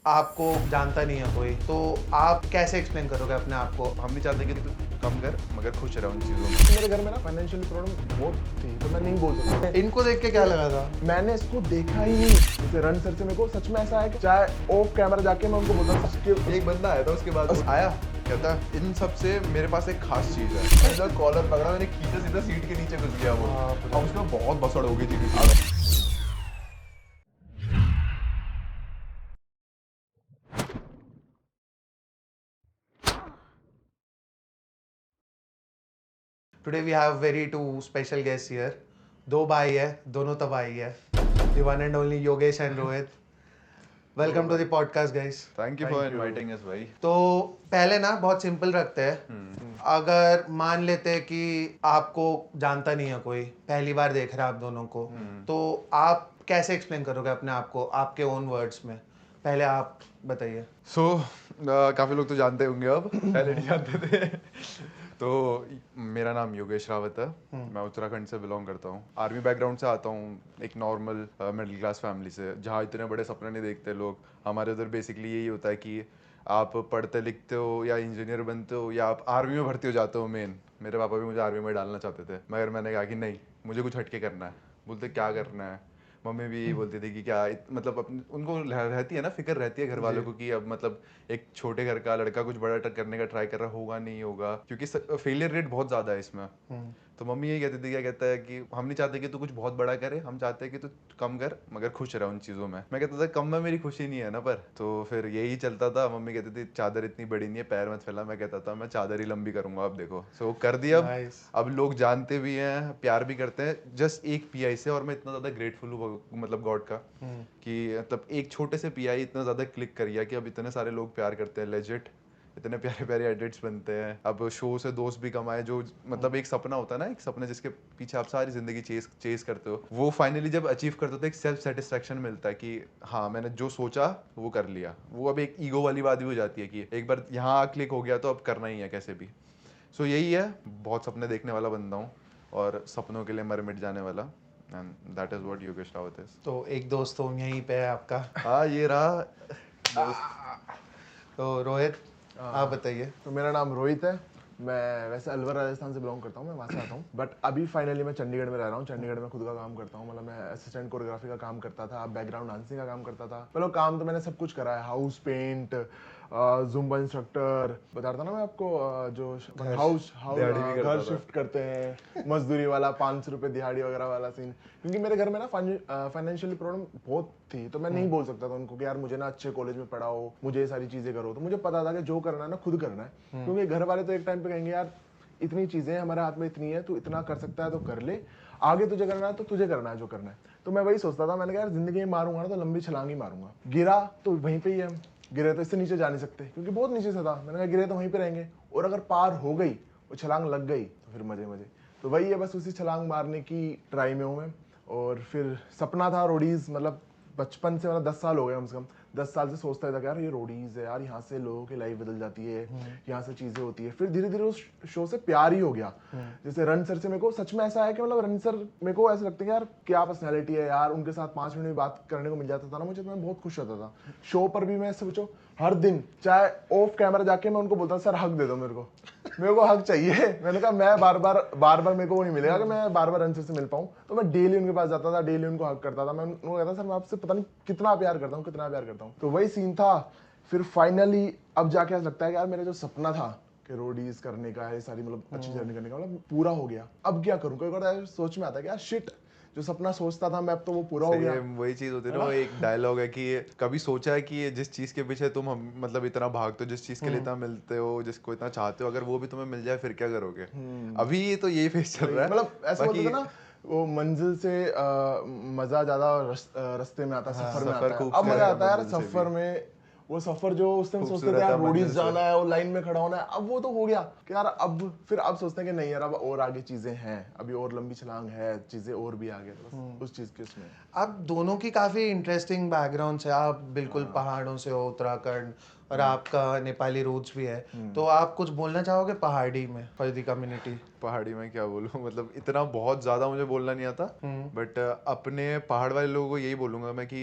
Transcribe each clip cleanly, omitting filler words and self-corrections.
आपको जानता नहीं है कोई, तो आप कैसे एक्सप्लेन करोगे अपने आप को? हम नहीं चाहते कि तू कम कर मगर खुश रह उन चीज़ों में। मेरे घर में ना फाइनेंशियल प्रॉब्लम बहुत थी, तो मैं नहीं बोल सकता। इनको देख के क्या लगा था? मैंने इसको देखा ही नहीं। जैसे रन सर से मेरे को सच में ऐसा है कि चाहे ऑफ कैमरा जाके मैं उनको बोलता था कि एक बंदा आया था उसके बाद आया कहता इन सब से मेरे पास एक खास चीज़ है। मैंने जब कॉलर पकड़ा मैंने खींचा सीधा सीट के नीचे घुस गया वो और उसमें बहुत बसड़ हो गई थी। Today we have very two special guest here. दो भाई है, दोनों तबाही है। The one and only Yogesh and Rohit. Welcome to the podcast guys. Thank you for inviting us भाई। तो पहले ना बहुत सिंपल रखते हैं। अगर मान लेते हैं कि आपको जानता नहीं है कोई, पहली बार देख रहा है आप दोनों को, तो आप कैसे एक्सप्लेन करोगे अपने आप को आपके ओन वर्ड्स में? पहले आप बताइए। काफ़ी लोग तो जानते होंगे अब, पहले नहीं जानते थे। तो मेरा नाम योगेश रावत है। मैं उत्तराखंड से बिलोंग करता हूँ। आर्मी बैकग्राउंड से आता हूँ, एक नॉर्मल मिडिल क्लास फैमिली से, जहाँ इतने बड़े सपने नहीं देखते लोग। हमारे उधर बेसिकली यही होता है कि आप पढ़ते लिखते हो या इंजीनियर बनते हो या आप आर्मी में भर्ती हो जाते हो। मेन मेरे पापा भी मुझे आर्मी में डालना चाहते थे, मगर मैंने कहा कि नहीं, मुझे कुछ हटके करना है। बोलते क्या करना है? मम्मी भी यही बोलती थी कि क्या मतलब अपने उनको रहती है ना, फिक्र रहती है घर वालों को कि अब मतलब एक छोटे घर का लड़का कुछ बड़ा करने का ट्राई कर रहा होगा नहीं होगा, क्योंकि फेलियर रेट बहुत ज़्यादा है इसमें। तो मम्मी यही कहती थी, क्या कहता है कि हम नहीं चाहते कि तू कुछ बहुत बड़ा करे, हम चाहते हैं कि तू कम कर मगर खुश रह उन चीज़ों में। मैं कहता था कम में मेरी खुशी नहीं है ना। पर तो फिर यही चलता था। मम्मी कहती थी चादर इतनी बड़ी नहीं है, पैर मत फैला। मैं कहता था मैं चादर ही लंबी करूंगा। अब देखो सो कर दिया। Nice. अब लोग जानते भी हैं, प्यार भी करते हैं, जस्ट एक पीआई से। और मैं इतना ज़्यादा ग्रेटफुल हूँ मतलब गॉड का कि मतलब एक छोटे से पीआई इतना ज़्यादा क्लिक कर गया कि अब इतने सारे लोग प्यार करते हैं। लेजिट इतने प्यारे प्यारे एडिट्स बनते हैं। अब शो से दोस्त भी कमाए, जो मतलब एक सपना होता है ना, एक सपना जिसके पीछे आप सारी जिंदगी चेस करते हो, वो फाइनली जब अचीव करते हो तो एक सेल्फ सेटिस्फेक्शन मिलता है कि हाँ मैंने जो सोचा वो कर लिया। वो अब एक ईगो वाली बात भी हो जाती है कि एक बार यहाँ क्लिक हो गया तो अब करना ही है कैसे भी। सो यही है, बहुत सपने देखने वाला बंदा हूँ और सपनों के लिए मर मिट जाने वाला। And that is what Yogesh Rawat is. तो एक दोस्त तो यहीं पे है आपका। हाँ ये रहा दोस्त। तो रोहित, आप बताइए। तो मेरा नाम रोहित है। मैं वैसे अलवर राजस्थान से बिलोंग करता हूँ, मैं वहाँ से आता हूँ। बट अभी फाइनली मैं चंडीगढ़ में रह रहा हूँ। चंडीगढ़ में खुद का काम करता हूँ। मतलब मैं असिस्टेंट कोरियोग्राफी का काम करता था, बैकग्राउंड डांसिंग का काम करता था। मतलब काम तो मैंने सब कुछ करा है, हाउस पेंट, जुम्बा इंस्ट्रक्टर, बता रहा था ना मैं आपको, जो हाउस दिहाड़ी भी करता घर था। शिफ्ट करते हैं, मजदूरी वाला 500 रुपये दिहाड़ी वगैरह वाला सीन। क्योंकि मेरे घर में ना फाइनेंशियली प्रॉब्लम बहुत थी, तो मैं नहीं बोल सकता था उनको कि यार मुझे ना अच्छे कॉलेज में पढ़ाओ, मुझे ये सारी चीजें करो। तो मुझे पता था कि जो करना है ना खुद करना है। क्योंकि घर वाले तो एक टाइम पे कहेंगे यार इतनी चीजें हमारे हाथ में इतनी है, तू इतना कर सकता है तो कर ले, आगे तुझे करना है तो तुझे करना है जो करना है। तो मैं वही सोचता था, मैंने कहा यार जिंदगी में मारूंगा ना तो लंबी छलांग ही मारूंगा। गिरा तो वहीं पे ही है, हम गिरे तो इससे नीचे जा नहीं सकते क्योंकि बहुत नीचे से था। मैंने कहा गिरे तो वहीं पे रहेंगे, और अगर पार हो गई, वो छलांग लग गई तो फिर मजे मजे। तो वही है, बस उसी छलांग मारने की ट्राई में हूँ मैं। और फिर सपना था रोडीज, मतलब बचपन से, मतलब 10 साल हो गए कम से कम। 10 साल से सोचता था कि यार ये रोडीज है यार, यहाँ से लोगों की लाइफ बदल जाती है, यहाँ से चीजें होती है। फिर धीरे धीरे उस शो से प्यार ही हो गया। जैसे रन सर से मेरे को सच में ऐसा है कि मतलब रन सर मेरे को ऐसा लगता है कि यार क्या पर्सनैलिटी है यार, उनके साथ 5 मिनट में बात करने को मिल जाता था ना मुझे, तो मैं बहुत खुश होता था। शो पर भी मैं सोचो हर दिन चाहे ऑफ कैमरा जाके मैं उनको बोलता था सर हक दे दो मेरे को हक चाहिए। मैंने कहा मैं बार बार मेरे को वो नहीं मिलेगा कि मैं बार बार रन सर से मिल पाऊँ। तो मैं डेली उनके पास जाता था, डेली उनको हक करता था। मैं उनको कहता सर मैं आपसे पता नहीं कितना प्यार करता हूँ, कितना प्यार करता हूँ। तो वही सीन था। फिर फाइनली अब जाके ऐसा लगता है कि यार मेरा जो सपना था कि रोडीज करने का है, सारी मतलब अच्छी जर्नी करने का, मतलब पूरा हो गया। अब क्या करूँ? कई बार सोच में आता है कि यार शिट, जो सपना सोचता था मैं, अब तो वो पूरा हो गया। वही चीज होती है ना, वो एक डायलॉग है कि कभी सोचा है कि जिस चीज के पीछे तुम मतलब इतना भागते हो, जिस चीज के लिए इतना मिलते हो, जिसको इतना चाहते हो, अगर वो भी तुम्हें मिल जाए फिर क्या करोगे? अभी ये तो यही फेस चल रहा है। मतलब ऐसा बोलते बाकी थे ना, वो मंजिल से मजा ज्यादा रास्ते में आता है, सफर में सफर आता है। अब खूबसूरत मजा है आता है यार मंजिल से भी। सफर में। वो सफर जो उस टाइम सोचते थे खूबसूरत यार है रोडीज मंजिल से। जाना है, वो लाइन में खड़ा होना है, अब वो तो हो गया कि यार अब फिर अब सोचते हैं कि नहीं यार अब और आगे चीजें हैं, अभी और लंबी छलांग है, चीजें और भी आगे। तो बस उस चीज के उसमें आप दोनों की काफ़ी इंटरेस्टिंग बैकग्राउंड है। आप बिल्कुल पहाड़ों से हो, उत्तराखंड, और आपका नेपाली रूट्स भी है। तो आप कुछ बोलना चाहोगे पहाड़ी में फॉर द कम्युनिटी? पहाड़ी में क्या बोलूँ मतलब इतना बहुत ज़्यादा मुझे बोलना नहीं आता। बट अपने पहाड़ वाले लोगों को यही बोलूँगा मैं कि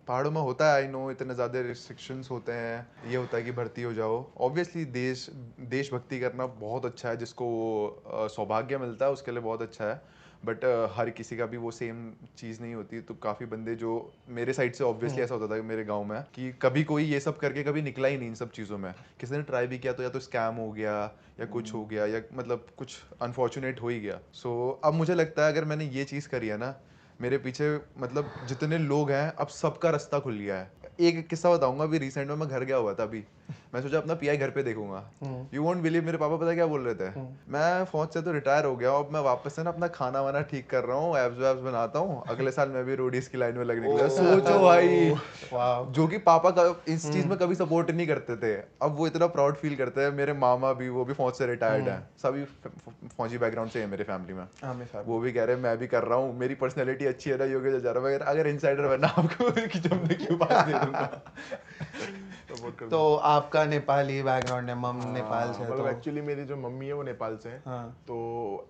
पहाड़ों में होता है, आई नो इतने ज़्यादा रिस्ट्रिक्शंस ऑप्शंस होते हैं, ये होता है कि भर्ती हो जाओ। ऑब्वियसली देशभक्ति करना बहुत अच्छा है, जिसको सौभाग्य मिलता है उसके लिए बहुत अच्छा है, बट हर किसी का भी वो सेम चीज़ नहीं होती। तो काफ़ी बंदे जो मेरे साइड से ऑब्वियसली ऐसा होता था कि मेरे गांव में कि कभी कोई ये सब करके कभी निकला ही नहीं इन सब चीज़ों में। किसी ने ट्राई भी किया तो या तो स्कैम हो गया या कुछ हो गया या मतलब कुछ अनफॉर्चुनेट हो ही गया। सो अब मुझे लगता है अगर मैंने ये चीज़ करी है ना, मेरे पीछे मतलब जितने लोग हैं अब सबका रास्ता खुल गया है। एक किस्सा बताऊंगा, अभी रिसेंट में मैं घर गया हुआ था, अभी मैं सोचा अपना पीआई घर पे देखूंगा। यू वोंट बिलीव, मेरे पापा पता क्या बोल रहे थे, मैं फौज से तो रिटायर हो गया हूं, अब मैं वापस से ना अपना खाना वाना ठीक कर रहा हूँ, एब्स वैब्स बनाता हूँ, अगले साल मैं भी रोडीज की लाइन में लगने के लिए। सोचो भाई, जो कि पापा का इस चीज में कभी सपोर्ट नहीं करते थे, अब वो इतना प्राउड फील करते हैं। मेरे मामा भी, वो भी फौज से रिटायर्ड हैं, सभी फौजी बैकग्राउंड से है मेरे फैमिली में। वो भी कह रहे हैं मैं भी कर रहा हूँ, मेरी पर्सनैलिटी अच्छी है ना योगेश हजारा वगैरह, अगर इनसाइडर बनना आपको कि जब मैं क्यों बात दे दूंगा। तो आपका नेपाली बैकग्राउंड है, मम नेपाल से है, मतलब तो एक्चुअली मेरी जो मम्मी है वो नेपाल से है। हाँ। तो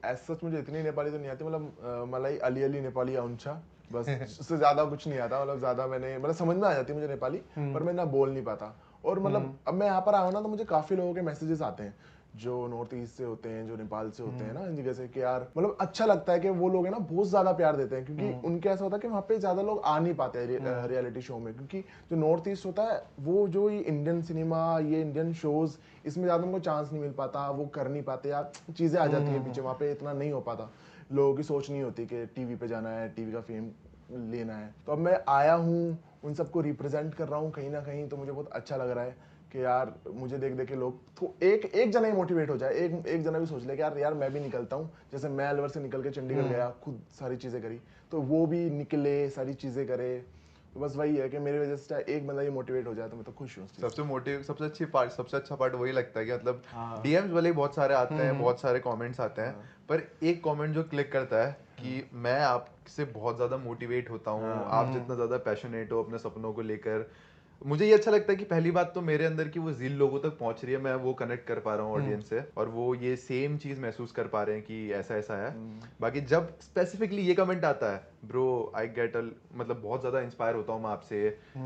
एज सच मुझे इतनी नेपाली तो नहीं आती, मतलब मलाई अली अली नेपाली आउंछा, बस उससे ज्यादा कुछ नहीं आता। मतलब ज्यादा मैंने मतलब समझ में आ जाती है मुझे नेपाली, पर मैं ना बोल नहीं पाता। और मतलब अब मैं यहाँ पर आया हूँ ना, तो मुझे काफी लोगों के मैसेजेस आते हैं जो नॉर्थ ईस्ट से होते हैं, जो नेपाल से होते हैं ना, इन जगह से, कि यार मतलब अच्छा लगता है कि वो लोग है ना बहुत ज्यादा प्यार देते हैं, क्योंकि उनके ऐसा होता है कि वहाँ पे ज्यादा लोग आ नहीं पाते हैं रियलिटी शो में, क्योंकि जो नॉर्थ ईस्ट होता है वो जो ये इंडियन सिनेमा, ये इंडियन शोज, इसमें ज्यादा उनको चांस नहीं मिल पाता, वो कर नहीं पाते, यार चीजें आ जाती है पीछे, वहाँ पे इतना नहीं हो पाता, लोगों की सोच नहीं होती कि टीवी पे जाना है, टीवी का फेम लेना है। तो अब मैं आया हूँ, उन सबको रिप्रेजेंट कर रहा हूँ कहीं ना कहीं, तो मुझे बहुत अच्छा लग रहा है कि यार मुझे देख देख के लोग तो एक जना ही मोटिवेट हो जाए, एक जना भी सोच ले कि यार मैं भी निकलता हूँ, जैसे मैं अलवर से निकल के चंडीगढ़ गया, खुद सारी चीजें करी, तो वो भी निकले, सारी चीजें करे। तो बस वही है कि मेरी वजह से एक बंदा ही मोटिवेट हो जाए तो मैं तो खुश हूँ। सबसे अच्छा पार्ट वही लगता है कि मतलब डीएम्स वाले बहुत सारे आते हैं, बहुत सारे कमेंट्स आते हैं, पर एक कमेंट जो क्लिक करता है कि मैं आपसे बहुत ज्यादा मोटिवेट होता हूँ, आप जितना ज्यादा पैशनेट हो अपने सपनों को लेकर, मुझे ये अच्छा लगता है कि पहली बात तो मेरे अंदर की वो ज़ील लोगों तक पहुंच रही है, मैं वो कनेक्ट कर पा रहा हूँ ऑडियंस से, और वो ये सेम चीज़ महसूस कर पा रहे हैं कि ऐसा ऐसा है। बाकी जब स्पेसिफिकली ये कमेंट आता है, ब्रो आई गेट मतलब बहुत ज़्यादा इंस्पायर होता हूँ मैं आपसे,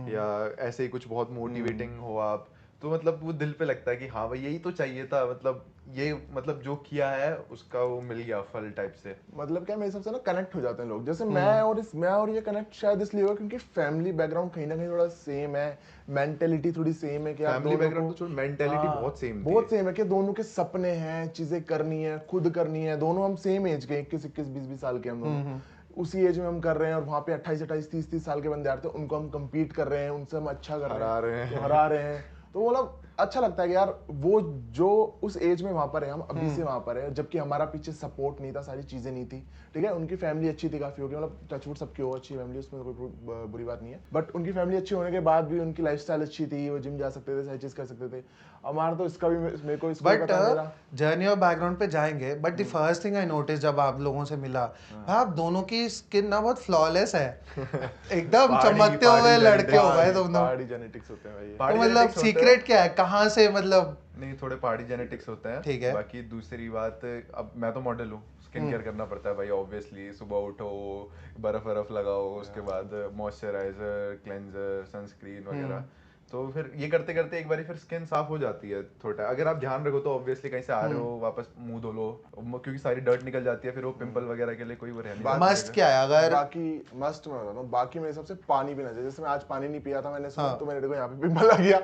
या ऐसे ही कुछ बहुत मोटिवेटिंग हो आप, तो मतलब वो दिल पे लगता है कि हाँ भाई यही तो चाहिए था, मतलब ये मतलब जो किया है उसका वो मिल गया फल टाइप से। मतलब क्या, मेरे हिसाब से ना कनेक्ट हो जाते हैं लोग, जैसे मैं और ये कनेक्ट शायद इसलिए हुआ क्योंकि फैमिली बैकग्राउंड कहीं ना कहीं थोड़ा सेम है, मेंटेलिटी थोड़ी सेम है कि आप फैमिली दोनों बैकग्राउंड तो छोड़, मेंटेलिटी बहुत सेम थी। बहुत सेम है कि दोनों के सपने हैं, चीजें करनी है, खुद करनी है, दोनों हम सेम एज के 21 21 20 साल के हम दोनों उसी एज में हम कर रहे हैं, और वहाँ पे 28 28 30 30 साल के बंदे आते हैं, उनको हम कम्पीट कर रहे हैं, उनसे हम अच्छा कर रहे हैं, हरा रहे हैं। तो मतलब अच्छा लगता है कि यार वो जो उस एज में वहां पर है, हम अभी से वहां पर है, जबकि हमारा पीछे सपोर्ट नहीं था, सारी चीजें नहीं थी, ठीक है। उनकी फैमिली अच्छी थी, काफी होगी, मतलब टचवुड सबकी हो अच्छी फैमिली, उसमें कोई बुरी बात नहीं है, बट उनकी फैमिली अच्छी होने के बाद भी उनकी लाइफस्टाइल अच्छी थी, वो जिम जा सकते थे, सारी चीज कर सकते थे। हमारा तो इसका भी मेरे को इसका बट पता है मेरा जर्नी और बैकग्राउंड पे जाएंगे, but the first thing I notice जब आप लोगों से मिला, आप दोनों की स्किन ना बहुत फ्लॉलेस है, एकदम चमकते हुए लड़के हो भाई तुम दोनों। पहाड़ी जेनेटिक्स होते हैं भाई। तो मतलब सीक्रेट क्या है, कहाँ से, मतलब नहीं, थोड़े पहाड़ी जेनेटिक्स होते हैं, ठीक है। बाकी दूसरी बात, अब मैं तो मॉडल हूँ, स्किन केयर करना पड़ता है भाई ऑब्वियसली, सुबह उठो, बर्फ लगाओ, उसके बाद मॉइस्चराइजर, क्लेंजर, सनस्क्रीन वगैरह, तो फिर ये करते करते एक बार फिर स्किन साफ हो जाती है थोड़ा, अगर आप ध्यान रखो तो ऑब्वियसली कहीं से आ रहे हो वापस मुंह धो लो, क्योंकि सारी डर्ट निकल जाती है, फिर वो पिंपल वगैरह के लिए कोई वो रह नहीं जाता मस्ट क्या है अगर बाकी मस्ट मैं बताता हूँ, बाकी मेरे हिसाब से पानी पीना चाहिए, जैसे मैं आज पानी नहीं पिया था, मैंने सुना तो मेरे को यहाँ पे पिंपल लग गया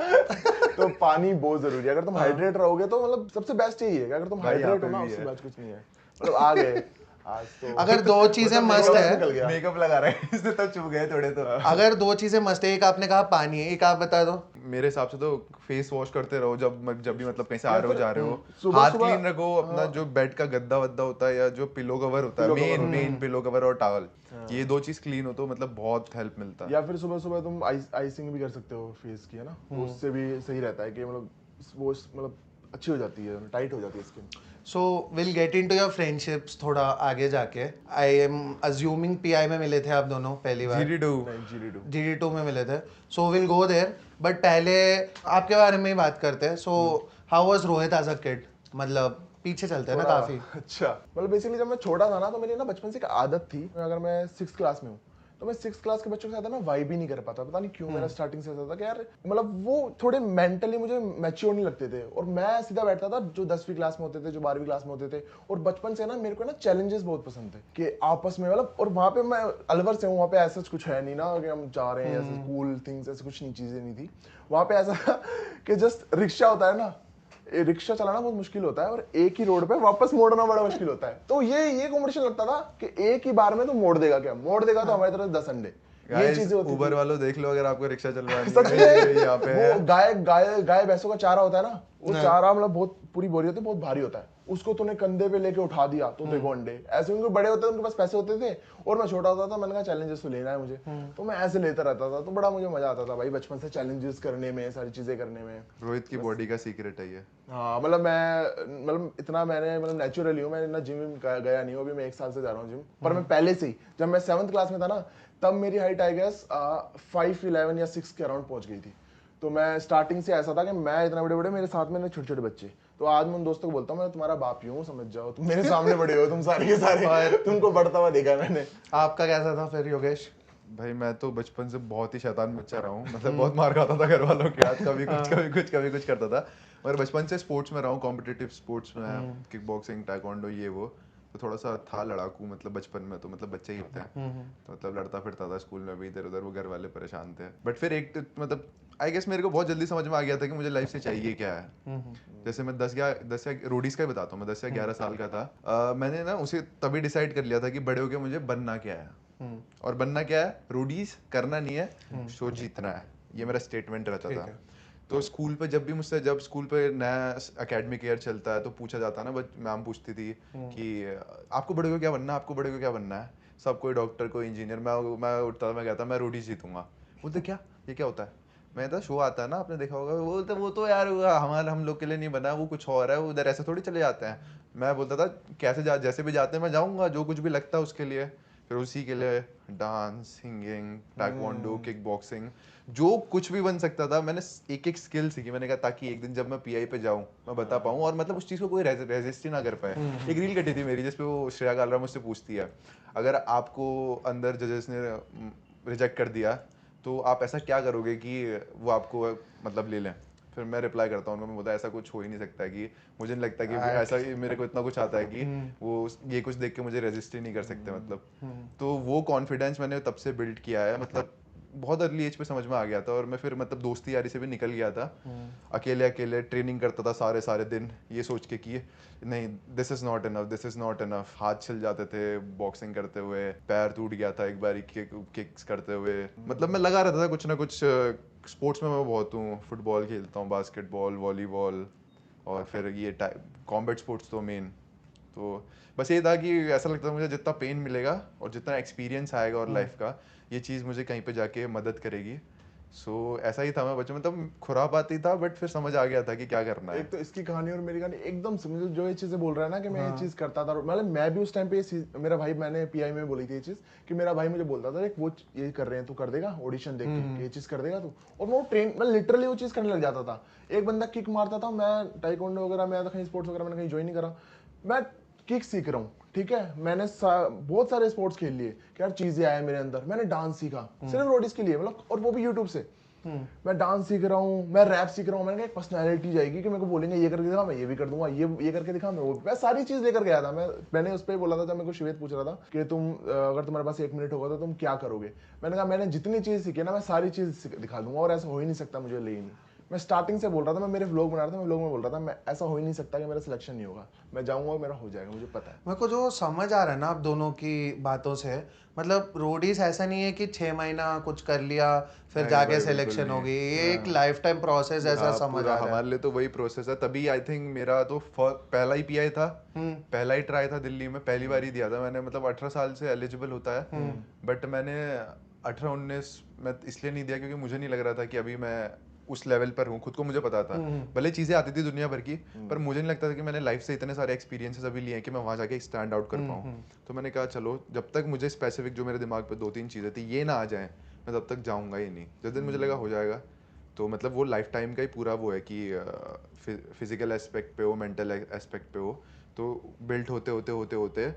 तो पानी बहुत जरूरी है, अगर तुम हाइड्रेट रहोगे तो मतलब सबसे बेस्ट यही है कि अगर तुम हाइड्रेट हो ना, उससे बात कुछ नहीं है, मतलब आ गए आज तो अगर दो चीजें मस्त है, मेकअप लगा रहे हैं इससे तब चुप गए थोड़े, तो अगर दो चीजें मस्त है, एक आपने कहा पानी है, एक आप बता दो। मेरे हिसाब से तो फेस वॉश करते रहो जब भी मतलब कहीं से आ रहे हो जा रहे हो, सुबह हाथ सुबह क्लीन रखो, अपना जो बेड का गद्दा वद्दा होता है या जो पिलो कवर होता है, मेन पिलो कवर और टॉवल, ये दो चीज क्लीन हो तो मतलब बहुत हेल्प मिलता है। या फिर सुबह सुबह तुम आइसिंग भी कर सकते हो फेस की, है ना, तो उससे भी सही रहता है कि मतलब वो मतलब अच्छी हो जाती है, टाइट हो जाती है skin. So will get into your friendships थोड़ा आगे जाके। आई एम अज्यूमिंग पीआई में मिले थे आप दोनों पहली बार? GD2 में मिले थे, so will go there, but पहले आपके बारे में ही बात करते हैं। So how was Rohit as a kid, मतलब पीछे चलते हैं ना काफी। अच्छा, मतलब बेसिकली जब मैं छोटा था ना, तो मेरी ना बचपन से एक आदत थी, अगर मैं 6th क्लास में हूँ तो मैं 6th क्लास के बच्चों के साथ ना वाइब ही नहीं कर पाता, पता नहीं क्यों। मेरा स्टार्टिंग से ऐसा था कि यार मतलब वो थोड़े मेंटली मुझे मैच्योर नहीं लगते थे, और मैं सीधा बैठता था जो 10वीं क्लास में होते थे, जो 12वीं क्लास में होते थे। और बचपन से ना मेरे को ना चैलेंजेस बहुत पसंद थे कि आपस में मतलब, और वहाँ पे मैं अलवर से हूँ, वहाँ पे ऐसा कुछ है नहीं ना कि हम जा रहे हैं ऐसे कूल थिंग्स, ऐसे कुछ नहीं, चीजें नहीं थी वहाँ पे। ऐसा था कि जस्ट रिक्शा होता है ना, ये रिक्शा चलाना बहुत मुश्किल होता है, और एक ही रोड पे वापस मोड़ना बड़ा मुश्किल होता है। तो ये कॉम्पिटिशन लगता था कि एक ही बार में तो मोड़ देगा, क्या मोड़ देगा तो हमारी तरफ 10 अंडे, ये गाइस चीजें होती उबर थी। वालों देख लो, अगर आपको रिक्शा चलवानी सच है में यहाँ पे है। वो गाय गाय गाय भैंसों का चारा होता है ना, वो चारा मतलब बहुत पूरी बोरी होती है, बहुत भारी होता है, उसको तूने कंधे पे लेके उठा दिया तो देखो अंडे। ऐसे उनके बड़े होते थे, उनके पास पैसे होते थे, और मैं छोटा होता था, मैंने कहा चैलेंजेस तो लेना है मुझे, तो मैं ऐसे लेता रहता था। तो बड़ा मुझे मजा आता था भाई बचपन से चैलेंजेस करने में, सारी चीजें करने में। रोहित की बॉडी का सीक्रेट है ये। हाँ मतलब मैं मतलब इतना मैंने मतलब नेचुरली हूँ, मैं ना जिम गया नहीं हूँ, अभी मैं 1 साल से जा रहा हूँ जिम। पर मैं पहले से ही, जब मैं 7th क्लास में था ना, तब मेरी हाइट आई गेस 5'11" या 6 के अराउंड पहुंच गई थी। तो मैं स्टार्टिंग से ऐसा था कि मैं इतना बड़े बड़े, मेरे साथ में छोटे छोटे बच्चे। तो आज मैं उन दोस्तों को बोलता हूँ मैं तुम्हारा बाप ही हूँ, समझ जाओ, तुम मेरे सामने बड़े हो, तुम सारे के सारे, तुमको बढ़ता हुआ देखा है मैंने। आपका कैसा था फिर योगेश? भाई मैं तो बचपन से बहुत ही शैतान बच्चा रहा हूँ, मतलब बहुत मार खाता था घर वालों के हाथ, कभी कुछ करता था। और बचपन से स्पोर्ट्स में रहा हूँ, कॉम्पिटिटिव स्पोर्ट्स में, किक बॉक्सिंग, टाइकोंडो, ये वो। तो थोड़ा सा था लड़ाकू, मतलब बचपन में तो मतलब बच्चे ही होते हैं, तो मतलब लड़ता फिरता था स्कूल में भी इधर उधर, वो घर वाले परेशान थे। बट फिर एक मतलब आई गेस मेरे को बहुत जल्दी समझ में आ गया था कि मुझे लाइफ से चाहिए क्या है। जैसे मैं 10 या रोडीज का ही बताता हूँ, मैं 10 या 11 साल का था। मैंने ना उसे तभी डिसाइड कर लिया था कि बड़े होके मुझे बनना क्या है। और बनना क्या है, रोडीज करना नहीं है, शो जीतना है, ये मेरा स्टेटमेंट रहता ठीक था। है। तो स्कूल पे जब भी मुझसे, जब स्कूल पे नया एकेडमिक ईयर चलता है तो पूछा जाता है ना, मैम पूछती थी कि आपको बड़े को क्या बनना है, आपको बड़े को क्या बनना है। सब कोई डॉक्टर, कोई इंजीनियर, मैं उठता था, मैं कहता मैं रोडी जीतूंगा। बोलते क्या, ये क्या होता है? मैं था शो आता है ना, आपने देखा होगा। वो बोलते वो तो यार हमारे हम लोग के लिए नहीं बना, वो कुछ और है, वो उधर ऐसे थोड़ी चले जाते हैं। मैं बोलता था कैसे जैसे भी जाते हैं मैं जाऊंगा, जो कुछ भी लगता है उसके लिए। फिर उसी के लिए dance, singing, taekwondo, kick boxing, जो कुछ भी बन सकता था। मैंने एक एक स्किल सीखी, मैंने कहा ताकि एक दिन जब मैं पीआई पे जाऊं मैं बता पाऊं, और मतलब उस चीज़ को कोई रेजिस्ट ही ना कर पाए। एक रील कटी थी मेरी जिसपे वो श्रेया गालरा मुझसे पूछती है, अगर आपको अंदर जजेस ने रिजेक्ट कर दिया तो आप ऐसा क्या करोगे कि वो आपको मतलब ले लें। फिर मैं रिप्लाई करता हूँ उनको, मैं बोलता ऐसा कुछ हो ही नहीं सकता, कि मुझे नहीं लगता कि ऐसा मेरे को इतना कुछ आता है कि वो ये कुछ देख के मुझे रेजिस्ट ही नहीं कर सकते मतलब। तो वो कॉन्फिडेंस मैंने तब से बिल्ड किया है, मतलब बहुत अर्ली एज पे समझ में आ गया था। और मैं फिर मतलब दोस्ती यारी से भी निकल गया था, अकेले अकेले ट्रेनिंग करता था सारे सारे दिन, ये सोच के कि नहीं this is not enough, this is not enough. हाथ छिल जाते थे बॉक्सिंग करते हुए, पैर टूट गया था एक बार किक्स करते हुए। मतलब मैं लगा रहता था कुछ ना कुछ। स्पोर्ट्स में मैं बहुत हूँ, फुटबॉल खेलता हूँ, बास्केटबॉल, वॉलीबॉल, और फिर ये कॉम्बैट स्पोर्ट्स तो मेन। तो बस ये था कि ऐसा लगता था मुझे जितना पेन मिलेगा और जितना एक्सपीरियंस आएगा और लाइफ का, ये चीज़ मुझे कहीं पे जाके मदद करेगी। सो ऐसा ही था मैं बच्चे, मतलब खुरापाती था, बट फिर समझ आ गया था कि क्या करना है। एक तो इसकी कहानी और मेरी कहानी एकदम से, मुझे जो ये चीजें बोल रहा है ना कि मैं ये चीज करता था, मतलब मैं भी उस टाइम पे मेरा भाई, मैंने पीआई में बोली थी ये चीज कि मेरा भाई मुझे बोलता था वो ये कर रहे हैं, तू कर देगा ऑडिशन देख के कि ये चीज कर देगा तू। और मैं लिटरली वो चीज करने लग जाता था। एक बंदा किक मारता था, मैं टाइकोंडो वगैरह में, कहीं स्पोर्ट्स वगैरह मैंने कहीं ज्वाइन नहीं करा, मैं किक सीख रहा हूँ, ठीक है। मैंने बहुत सारे स्पोर्ट्स खेल लिए कि यार चीजें आए मेरे अंदर, मैंने डांस सीखा सिर्फ रोडीज के लिए, मतलब, और वो भी यूट्यूब से। मैं डांस सीख रहा हूँ, मैं रैप सीख रहा हूँ, मैंने कहा एक पर्सनैलिटी जाएगी कि मेरे को बोलेंगे ये करके दिखा, मैं ये भी कर दूंगा, ये करके दिखा, मैं सारी चीज लेकर गया था। मैंने उस पर बोला था, जब मेरे को शिवेत पूछ रहा था कि तुम अगर तुम्हारे पास 1 मिनट होगा तो तुम क्या करोगे, मैंने कहा मैंने जितनी चीज सीखी ना मैं सारी चीज दिखा दूंगा, और ऐसा हो ही नहीं सकता मुझे ले ही नहीं। मैं स्टार्टिंग से बोल रहा था, मैं मेरे व्लॉग बना रहा था, मैं व्लॉग में बोल रहा था मैं ऐसा हो ही नहीं सकता कि मेरा सिलेक्शन नहीं होगा, मैं जाऊंगा और मेरा हो जाएगा, मुझे पता है। मेरे को जो समझ आ रहा है ना आप दोनों की बातों से, मतलब रोडीज ऐसा नहीं है कि 6 महीना कुछ कर लिया फिर नहीं जाके भाई बिल्कुल सिलेक्शन नहीं। होगी, ये एक लाइफ टाइम प्रोसेस ऐसा हाँ समझ पूरा आ रहा है। हमारे लिए तो वही प्रोसेस है, तभी आई थिंक मेरा तो पहला ही पीआई था, पहला ही ट्राई था दिल्ली में, पहली बार ही दिया था मैंने। मतलब 18 साल से एलिजिबल होता है, बट मैंने 18-19 में इसलिए नहीं दिया क्योंकि मुझे नहीं लग रहा था कि अभी मैं उस लेवल पर हूँ, खुद को मुझे पता था। भले चीज़ें आती थी दुनिया भर की, पर मुझे नहीं लगता था कि मैंने लाइफ से इतने सारे एक्सपीरियंसेस अभी लिए हैं कि मैं वहाँ जाके स्टैंड आउट कर पाऊँ। तो मैंने कहा चलो, जब तक मुझे स्पेसिफिक जो मेरे दिमाग पे 2-3 चीज़ें थी ये ना आ जाएं, मैं तब तक जाऊँगा ही नहीं। जिस दिन मुझे लगा हो जाएगा, तो मतलब वो लाइफ टाइम का ही पूरा वो है कि फिजिकल एस्पेक्ट पे हो, मेंटल एस्पेक्ट पे हो, तो बिल्ट होते होते होते होते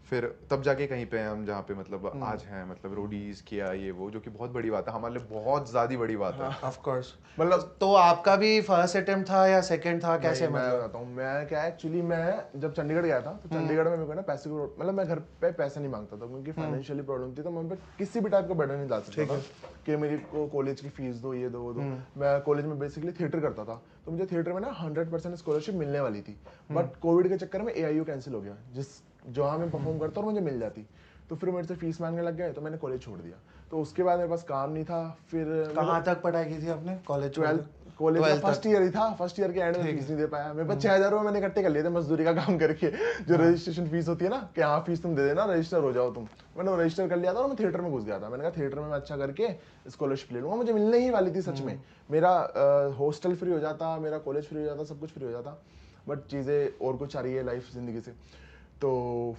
फिर तब जाके कहीं पे हम जहाँ पे मतलब आज हैं, मतलब रोडीज किया ये वो, जो कि बहुत बड़ी बात है हमारे लिए, बहुत ज़्यादा बड़ी बात है। Of course. मतलब तो आपका भी फर्स्ट अटेम्प्ट था या सेकंड था, कैसे नहीं, मैं मतलब? बताता हूँ मैं क्या, एक्चुअली मैं जब चंडीगढ़ गया था तो चंडीगढ़ में मेरे को ना पैसे को, मतलब मैं घर पे पैसे नहीं मांगता था क्योंकि फाइनेंशियली प्रॉब्लम थी, तो मैं उन पे किसी भी टाइप का बर्डन नहीं डाल सकता था कि मेरी को कॉलेज की फीस दो, ये दो वो दो। मैं कॉलेज में बेसिकली थिएटर करता था, तो मुझे थिएटर में ना 100% स्कॉलरशिप मिलने वाली थी, बट कोविड के चक्कर में AIU कैंसिल हो गया, जहाँ मैं परफॉर्म करता और मुझे मिल जाती, तो फिर मेरे से फीस मांगने लग गए, तो मैंने कॉलेज छोड़ दिया। तो उसके बाद मेरे पास काम नहीं था, फिर कहाँ तक पढ़ाई की थी आपने कॉलेज? 12 कॉलेज का फर्स्ट ईयर ही था, फर्स्ट ईयर के एंड में फीस नहीं दे पाया। मेरे पास 6,000 रुपए मैंने इकट्ठे कर लिए थे मजदूरी का काम करके, जो रजिस्ट्रेशन फीस होती है ना कि हाँ फीस तुम दे देना, रजिस्टर हो जाओ तुम। मैंने रजिस्टर कर लिया था और मैं थिएटर में घुस गया था। मैंने कहा थिएटर में मैं अच्छा करके स्कॉलरशिप ले लूंगा, मुझे मिलने ही वाली थी सच में। मेरा हॉस्टल फ्री हो जाता, मेरा कॉलेज फ्री हो जाता, सब कुछ फ्री हो जाता, बट चीज़ें और कुछ आ रही है लाइफ जिंदगी से। तो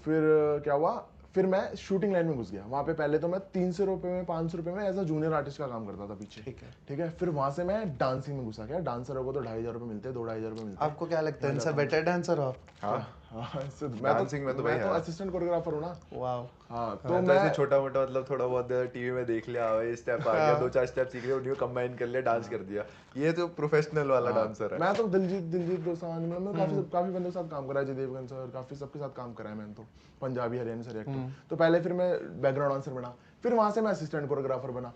फिर क्या हुआ, फिर मैं शूटिंग लाइन में घुस गया। वहाँ पे पहले तो मैं 300 रुपये में 500 रुपये में एज अ जूनियर आर्टिस्ट का काम करता था पीछे। ठीक है। फिर वहाँ से मैं डांसिंग में घुसा गया। डांसरों को तो 2,500 रुपये मिलते हैं, 2-2,500 रुपये मिलते हैं। आपको क्या लगता है इनसे बेटर डांसर हो आप? डांसिंग में तो भाई मैं तो असिस्टेंट कोरियोग्राफर हूँ ना। वाओ। हाँ, तो मैं ऐसे छोटा मोटा मतलब थोड़ा बहुत टीवी में देख लिया, ये स्टेप आ गया, 2-4 स्टेप सीख लिया, उन्हीं को कंबाइन कर लिया, डांस कर दिया। ये तो प्रोफेशनल वाला डांसर है। मैं तो दिलजीत दोसांझ, मतलब मैं काफी बंदों के साथ काम करा है, जय देवगन सर, काफी सबके साथ काम करा है मैंने तो, पंजाबी हरियाणवी सर एक्टर। तो पहले फिर मैं बैकग्राउंड डांसर बना, फिर वहां से मैं असिस्टेंट कोरियोग्राफर बना।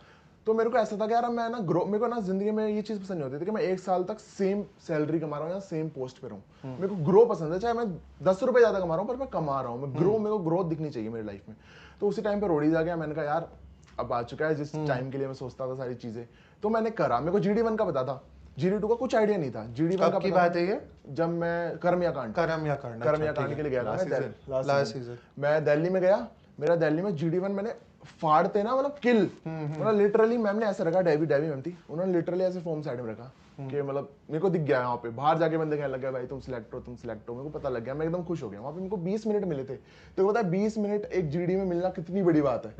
तो मेरे को ऐसा था कि यार मैं ना मेरे को ना जिंदगी में ये चीज पसंद नहीं होती थी कि मैं 1 साल तक सेम सैलरी कमा रहा हूँ या सेम पोस्ट पे रहूँ। मेरे को ग्रो पसंद है, चाहे मैं 10 रुपए ज्यादा कमा रहा हूँ पर मैं कमा रहा हूँ, मैं ग्रो, मेरे को ग्रोथ दिखनी चाहिए मेरी लाइफ में। तो उसी टाइम पे रोडीज आ गया। मैंने कहा यार अब आ चुका है जिस टाइम के लिए मैं सोचता था सारी चीजें, तो मैंने करा। मेरे को GD1 का पता था, GD2 का कुछ आइडिया नहीं था। GD1 का की पता बात था है ये? जब मैं कर्मया कांड के लिए गया था, मैं लास्ट सीजन मैं दिल्ली में गया। मेरा दिल्ली में GD1 मैंने फाड़ते ना, मतलब किल, मतलब लिटरली मैम ने ऐसे रखा, डेवी मैम थी, उन्होंने लिटरली ऐसे फॉर्म साइड में रखा कि मतलब मेरे को दिख गया यहाँ पे, बाहर जाके बंदे कहने लग गया भाई तुम सिलेक्ट हो। मेरे को पता लग गया, मैं एकदम खुश हो गया। वहाँ पे मेरे को 20 मिनट मिले थे। तो पता है 20 मिनट एक GD में मिलना कितनी बड़ी बात है।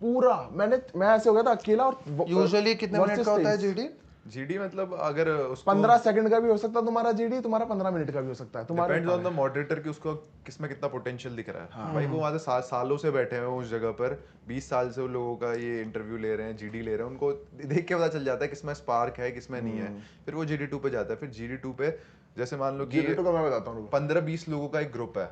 पूरा मैं ऐसे हो गया था अकेला। और यूजुअली कितने मिनट का होता है GD? GD मतलब अगर उसको 15 सेकंड का भी हो सकता है तुम्हारा GD, तुम्हारा 15 मिनट का भी हो सकता है, तुम्हारे डिपेंड्स ऑन द मॉडरेटर कि उसको किसमें कितना पोटेंशियल दिख रहा है। भाई वो वहाँ से सालों से बैठे हैं उस जगह पर, 20 साल से वो लोगों का ये इंटरव्यू ले रहे हैं, GD ले रहे हैं, उनको देख के पता चल जाता है किसमें स्पार्क है किसमें नहीं है। फिर वो GD2 पे जाता है। फिर GD2 पे जैसे मान लो कि GD2 का मैं बताता हूँ 15-20 लोगों का एक ग्रुप है।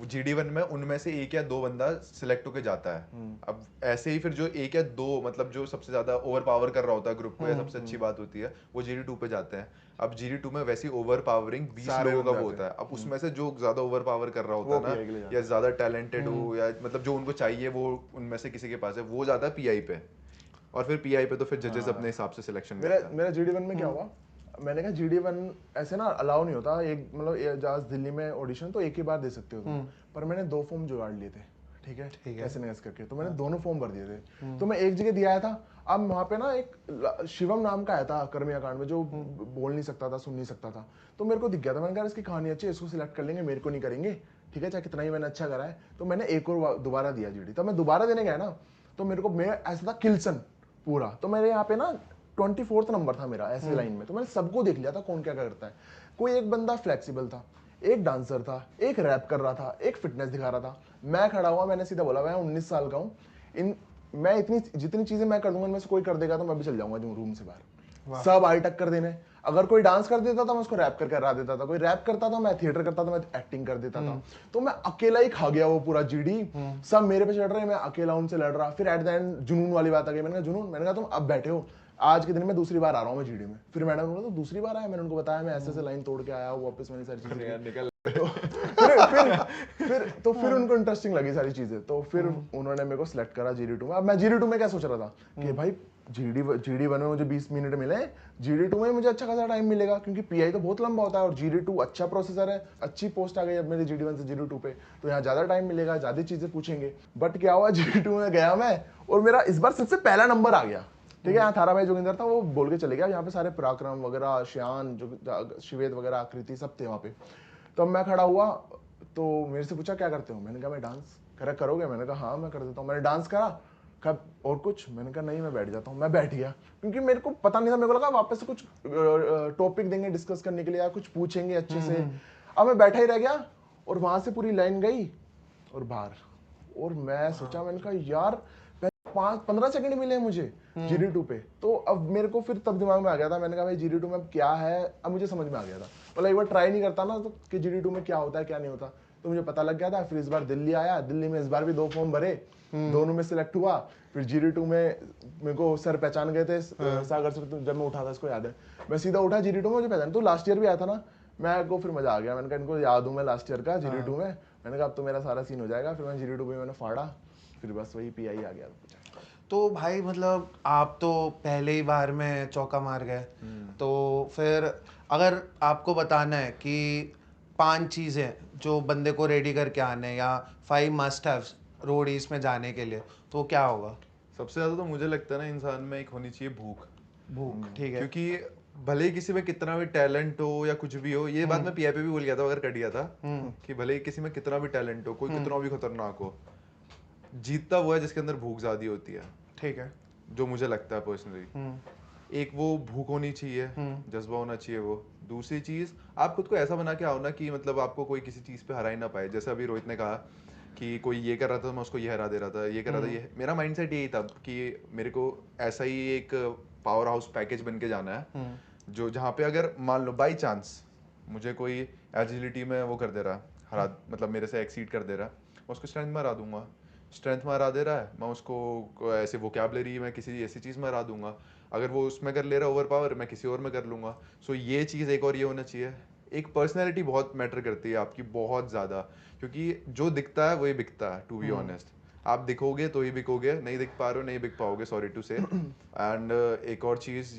GD1 में उनमें से 1 या 2 बंदा सिलेक्ट होके जाता है। अब ऐसे ही फिर जो 1 या 2 मतलब जो सबसे ज्यादा ओवर पावर कर रहा होता है ग्रुप को, या सबसे अच्छी बात होती है, वो GD2 पे जाते हैं। अब GD2 में वैसी ओवर पावरिंग 20 लोगों का वो होता है। अब उसमें से जो ज्यादा ओवर पावर कर रहा होता है ना, या ज्यादा टैलेंटेड हो, या मतलब जो उनको चाहिए वो उनमें से किसी के पास है, वो जाता है PI पे। और फिर PI पे तो फिर जजेस अपने हिसाब से सिलेक्शन करते हैं। मेरा GD1 में क्या हुआ, मैंने कहा GD1 ऐसे ना अलाउ नहीं होता, एक मतलब जहाँ दिल्ली में ऑडिशन तो एक ही बार दे सकते हो तुम, पर मैंने 2 फॉर्म जुगाड़ लिए थे। ठीक है, कैसे न कैसे करके, तो मैंने दोनों फॉर्म भर दिए थे। तो मैं एक जगह दिया था। अब वहाँ पे ना एक शिवम नाम का आया था कर्मिया कांड में, जो बोल नहीं सकता था, सुन नहीं सकता था। तो मेरे को दिख गया था, मैंने कहा इसकी कहानी अच्छी है, इसको सिलेक्ट कर लेंगे, मेरे को नहीं करेंगे। ठीक है, चाहे कितना ही मैंने अच्छा करा है। तो मैंने एक और दोबारा दिया GD। तो मैं दोबारा देने गया ना, तो मेरे को मैं ऐसा था किल्सन पूरा। तो मेरे यहाँ पे ना 24th नंबर था मेरा ऐसे लाइन में। तो मैंने सबको देख लिया था कौन क्या करता है। कोई एक बंदा फ्लेक्सिबल था, एक डांसर था, एक रैप कर रहा था, एक फिटनेस दिखा रहा था। मैं खड़ा हुआ, मैंने सीधा बोला मैं 19 साल का हूँ, मैं इतनी जितनी चीजें मैं कर दूंगा, इनमें से कोई कर देगा तो मैं भी चल जाऊंगा रूम से बाहर। सब आई टक कर देने। अगर कोई डांस कर देता था मैं उसको रैप करके हरा देता था, कोई रैप करता था मैं थिएटर करता था, मैं एक्टिंग कर देता था। तो मैं अकेला ही खा गया वो पूरा GD। सब मेरे पे चढ़ रहे, मैं अकेला उनसे लड़ रहा। फिर एट द एंड जुनून वाली बात आ गई। मैंने कहा जुनून, मैंने कहा तुम अब बैठे हो, आज के दिन में दूसरी बार आ रहा हूँ मैं GD में। फिर मैडम बोला तो दूसरी बार आया। मैंने उनको बताया मैं ऐसे लाइन तोड़ के आया हूँ वापस, मैंने सारी चीजें निकल फिर उनको इंटरेस्टिंग लगी सारी चीजें। तो फिर उन्होंने मेरे को सिलेक्ट करा GD2 में। अब मैं GD2 में क्या सोच रहा था कि भाई GD1 में मुझे 20 मिनट मिले, GD2 में मुझे अच्छा खासा टाइम मिलेगा, क्योंकि PI तो बहुत लंबा होता है और GD2 अच्छा प्रोसेसर है, अच्छी पोस्ट आ गई अब मेरे GD1 से GD2 पे, तो यहाँ ज्यादा टाइम मिलेगा, ज्यादा चीजें पूछेंगे। बट क्या हुआ, GD2 में गया मैं और मेरा इस बार सबसे पहला नंबर आ गया। ठीक है, यहाँ थारा भाई जोगिंदर था, वो बोल के चले गया। यहाँ पे सारे पराक्रम वगैरह, श्यान, शिवेद वगैरह, आकृति सब थे वहाँ पे। तो मैं खड़ा हुआ, तो मेरे से पूछा क्या करते हो, मैंने कहा मैं डांस करोगे, मैंने कहा हाँ मैं कर देता हूँ। मैंने डांस करा, कब और कुछ, मैंने कहा नहीं मैं बैठ जाता हूँ। मैं बैठ गया क्योंकि मेरे को पता नहीं था, मेरे को लगा वापस से कुछ टॉपिक देंगे डिस्कस करने के लिए या कुछ पूछेंगे अच्छे से। अब मैं बैठा ही रह गया और वहां से पूरी लाइन गई और बाहर। और मैं सोचा, मैंने कहा यार 5-15 सेकंड मिले मुझे GD2 पे। तो अब मेरे को फिर तब दिमाग में आ गया था, मैंने कहा भाई GD2 में अब क्या है, अब मुझे समझ में आ गया था। मतलब एक बार ट्राई नहीं करता ना तो कि GD2 में क्या होता है क्या नहीं होता, तो मुझे पता लग गया था। फिर इस बार दिल्ली आया, दिल्ली में इस बार भी 2 फॉर्म भरे, दोनों में सिलेक्ट हुआ। फिर GD2 में मेरे को सर पहचान गए थे, सागर सर, जब मैं उठा था, इसको याद है। मैं सीधा उठा GD2 में, मुझे पहचान। तो लास्ट ईयर भी आया था ना, मैं को फिर मजा आ गया। मैंने कहा इनको याद हूँ मैं लास्ट ईयर का GD2 में। मैंने कहा अब तो मेरा सारा सीन हो जाएगा। फिर मैं GD2 में मैंने फाड़ा, फिर बस वही PI आ गया। तो भाई मतलब आप तो पहले ही बार में चौका मार गए, तो फिर अगर आपको बताना है कि 5 चीज़ें जो बंदे को रेडी करके आने हैं या 5 मस्ट हैव्स रोड ईस्ट में जाने के लिए, तो क्या होगा? सबसे ज्यादा तो मुझे लगता है ना, इंसान में एक होनी चाहिए भूख। भूख, ठीक है। क्योंकि भले ही किसी में कितना भी टैलेंट हो या कुछ भी हो, ये बात मैं PI पे भी बोल गया था अगर कट गया था, कि भले ही किसी में कितना भी टैलेंट हो, कोई कितना भी खतरनाक हो, जीतता वो है जिसके अंदर भूख ज्यादा होती है। ठीक है। जो मुझे लगता है पर्सनली, एक वो भूख होनी चाहिए, जज्बा होना चाहिए वो। दूसरी चीज, आप खुद को ऐसा बना के आओ ना कि मतलब आपको कोई किसी चीज पे हरा ही ना पाए। जैसे अभी रोहित ने कहा कि कोई ये कर रहा था, मैं उसको ये हरा दे रहा था, ये कर रहा था, ये। मेरा माइंडसेट यही था कि मेरे को ऐसा ही एक पावर हाउस पैकेज बन के जाना है, जो जहाँ पे अगर मान लो बाई चांस मुझे कोई एजिलिटी में वो कर दे रहा, हरा, मतलब मेरे से एक्सीड कर दे रहा, मैं उसको स्ट्रेंथ में हरा दूंगा। स्ट्रेंथ में हरा दे रहा है, मैं उसको ऐसे वोकैबलरी में किसी ऐसी चीज़ में हरा दूंगा। अगर वो उसमें कर ले रहा है ओवर पावर, मैं किसी और में कर लूंगा। सो ये चीज़ एक और ये होना चाहिए। एक पर्सनैलिटी बहुत मैटर करती है आपकी, बहुत ज़्यादा, क्योंकि जो दिखता है वही बिकता है, टू बी ऑनेस्ट। आप दिखोगे तो ही बिकोगे, नहीं दिख पा रहे हो नहीं बिक पाओगे, सॉरी टू से। एंड एक और चीज़,